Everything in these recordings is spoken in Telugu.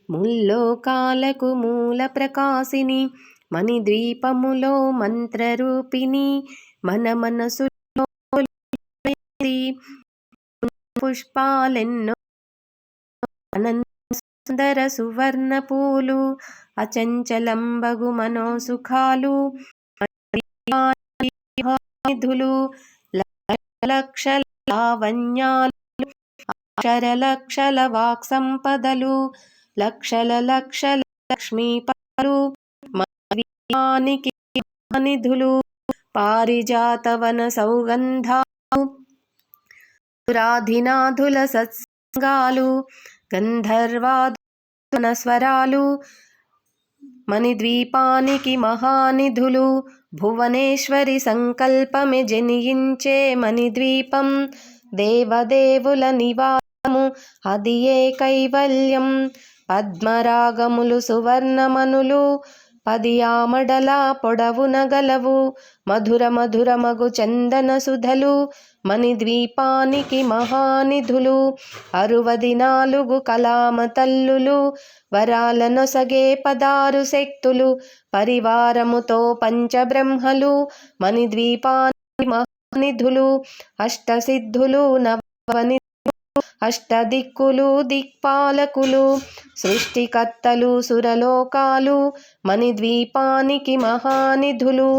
ముల్లోకాలకు మూల ప్రకాశిని మణిద్వీపములో మంత్రరూపిణి మన మనసులో పుష్పాలెన్నో సుందర సువర్ణ పూలు అచంచలంబగు మనోసుఖాలు నిధులు లక్షల లావణ్యాలు అక్షరలక్షల వాక్ సంపదలు లక్షల లక్షల లక్ష్మీపరులు మనికి నిధులు పారిజాతవన సౌగంధాలు రాధినాథుల సత్సంగాలు గంధర్వాదున స్వరాలు మణిద్వీపానికి మహానిధులు భువనేశ్వరి సంకల్పమే జనించే మణిద్వీపం దేవదేవుల నివాసము అది ఏ కైవల్యం పద్మరాగములు సువర్ణమనులు 10 ఆమడల పొడవున గలవు మధుర మధురమగు చందన సుధలు మణిద్వీపానికి మహానిధులు 64 కలామ తల్లులు వరాలనొసగే 16 శక్తులు పరివారముతో పంచబ్రహ్మలు మణిద్వీపానికి మహానిధులు అష్టసిద్ధులు నవనిధులు అష్టదిక్కులు దిక్పాలకులు సృష్టికర్తలు సురలోకాలు మణిద్వీపానికి మహానిధులు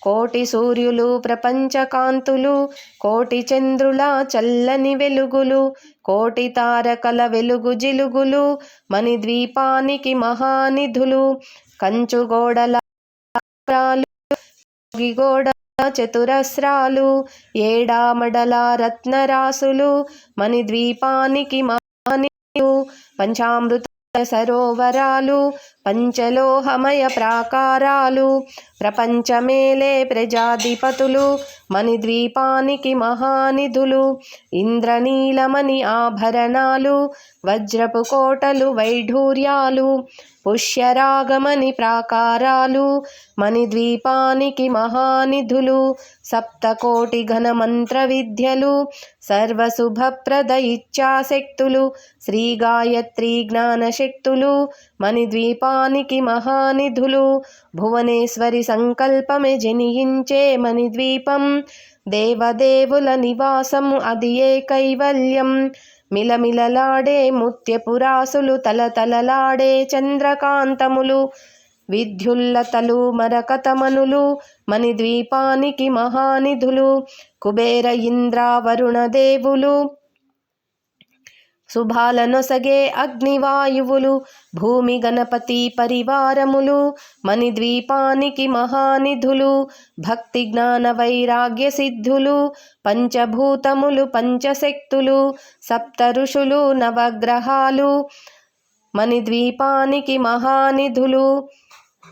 కోటి సూర్యులు ప్రపంచకాంతులు కోటి చంద్రుల చల్లని వెలుగులు కోటి తారకల వెలుగు జిలుగులు మణిద్వీపానికి మహానిధులు కంచుగోడల గోడ చతురస్రాలు ఏడామడల రత్నరాసులు మణిద్వీపానికి మహానిధులు పంచామృత సరోవరాలు పంచలోహమయ ప్రాకారాలు ప్రపంచమేలే ప్రజాధిపతులు మణిద్వీపానికి మహానిధులు ఇంద్రనీలమణి ఆభరణాలు వజ్రపు కోటలు వైఢూర్యాలు పుష్యరాగమణి ప్రాకారాలు మణిద్వీపానికి మహానిధులు సప్తకోటి ఘన మంత్ర విద్యలు సర్వశుభప్రద ఇచ్ఛాశక్తులు శ్రీ గాయత్రీ జ్ఞానశక్తులు మణిద్వీపానికి మహానిధులు భువనేశ్వరి సంకల్పమే జనించే మణిద్వీపం దేవదేవుల నివాసము అది ఏ కైవల్యం మిలమిలలాడే ముత్యపురాసులు తలతలలాడే చంద్రకాంతములు విద్యుల్లతలు మరకతమనులు మణిద్వీపానికి మహానిధులు కుబేర ఇంద్ర వరుణ దేవులు శుభాలనొసగే అగ్నివాయువులు భూమి గణపతి పరివారములు మణిద్వీపానికి మహానిధులు భక్తి జ్ఞాన వైరాగ్య సిద్ధులు పంచభూతములు పంచశక్తులు సప్త ఋషులు నవగ్రహాలు మణిద్వీపానికి మహానిధులు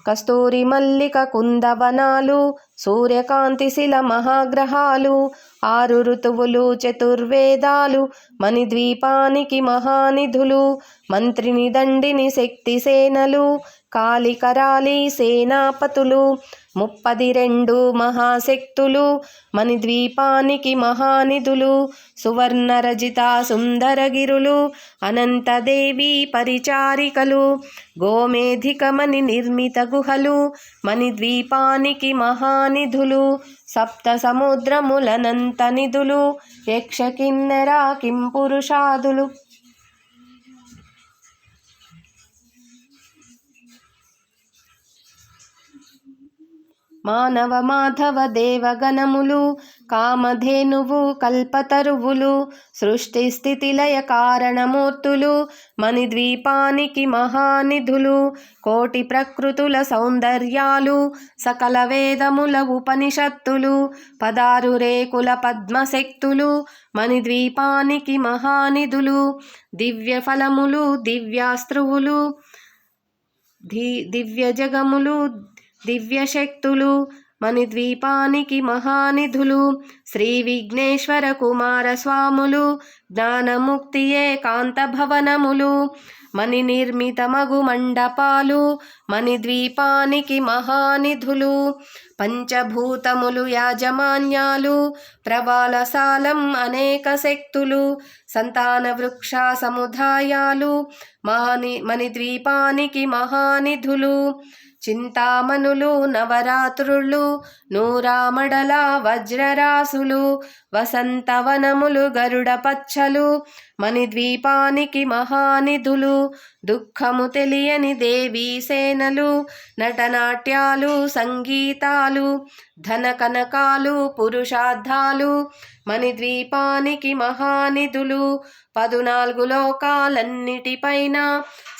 కస్తూరి మల్లిక కుందవనాలు సూర్యకాంతి శిల మహాగ్రహాలు 6 ఋతువులు చతుర్వేదాలు మణిద్వీపానికి మహానిధులు మంత్రిని దండిని శక్తి సేనలు కాళికరాలి సేనాపతులు 32 మహాశక్తులు మణిద్వీపానికి మహానిధులు సువర్ణరజిత సుందరగిరులు అనంతదేవి పరిచారికలు గోమేధికమణి నిర్మిత గుహలు మణిద్వీపానికి మహానిధులు సప్త సముద్రములనంత నిధులు యక్ష కిన్నెర కింపురుషాదులు మానవ మాధవ దేవగణములు కామధేనువు కల్పతరువులు సృష్టి స్థితి లయ కారణమూర్తులు మణిద్వీపానికి మహానిధులు కోటి ప్రకృతుల సౌందర్యాలు సకల వేదముల ఉపనిషత్తులు 16 రేకుల పద్మశక్తులు మణిద్వీపానికి మహానిధులు దివ్య ఫలములు దివ్యాస్త్రువులు దివ్య జగములు దివ్యశక్తులు మణిద్వీపానికి మహానిధులు శ్రీ విఘ్నేశ్వర కుమార స్వాములు జ్ఞానముక్తి ఏకాంత భవనములు మణి నిర్మితమగు మండపాలు మణిద్వీపానికి మహానిధులు. పంచభూతములు యాజమాన్యాలు ప్రవాలసాలం అనేక శక్తులు. సంతాన వృక్ష సముదాయాలు మణిద్వీపానికి మహానిధులు. చింతామణులు నవరాత్రులు నూరామడల వజ్రరాసులు. వసంతవనములు గరుడ పచ్చలు మణిద్వీపానికి మహానిధులు. దుఃఖము తెలియని దేవీ సేనలు నటనాట్యాలు సంగీతాలు. ధన కనకాలు పురుషార్థాలు మణిద్వీపానికి మహానిధులు. 14 లోకాలన్నిటిపైన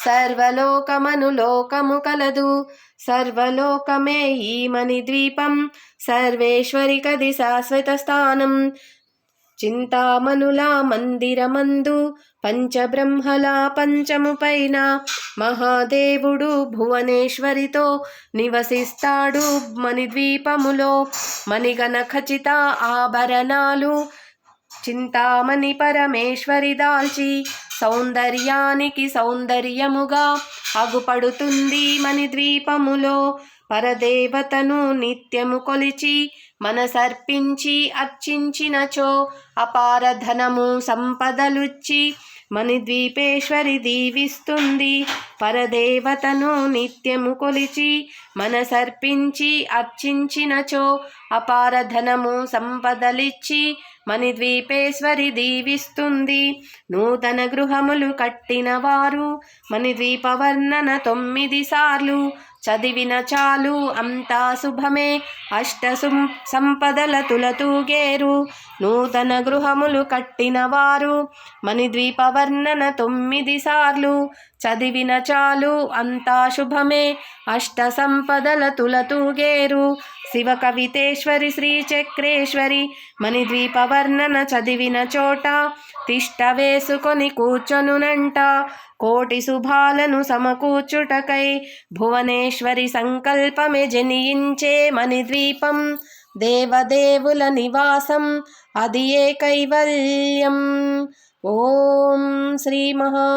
సర్వలోకమను లోకము కలదు. సర్వలోకమే ఈ మణిద్వీపం సర్వేశ్వరికది శాశ్వత స్థానం. చింతామణుల మందిరమందు పంచబ్రహ్మల పంచము పైన మహాదేవుడు భువనేశ్వరితో నివసిస్తాడు మణిద్వీపములో. మణిగణ ఖచిత ఆభరణాలు చింతామణి పరమేశ్వరి దాల్చి సౌందర్యానికి సౌందర్యముగా అగుపడుతుంది మణిద్వీపములో. పరదేవతను నిత్యము కొలిచి మనసర్పించి అర్చించినచో అపార ధనము సంపదలుచ్చి మణిద్వీపేశ్వరి దీవిస్తుంది. పరదేవతను నిత్యము కొలిచి మనసర్పించి అర్చించినచో అపార ధనము సంపదలిచ్చి మణిద్వీపేశ్వరి దీవిస్తుంది. నూతన గృహములు కట్టిన వారు మణిద్వీప వర్ణన 9 సార్లు చదివిన చాలు అంతా శుభమే. అష్ట సంపదల తులతూగేరు. నూతన గృహములు కట్టిన వారు మణిద్వీప వర్ణన 9 సార్లు చదివిన చాలు అంతా శుభమే. అష్ట సంపదల తులతూగేరు. శివ కవితేశ్వరి శ్రీచక్రేశ్వరి మణిద్వీప వర్ణన చదివిన చోట తిష్ట వేసుకొని కూర్చొనునంట. కోటి శుభాలను సమకూర్చుటకై భువనేశ్వరి సంకల్పమే జనించే మణిద్వీపం. దేవదేవుల నివాసం అది ఏ కైవల్యం. ఓం శ్రీ మహా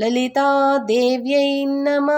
లలితా దేవ్యై నమః.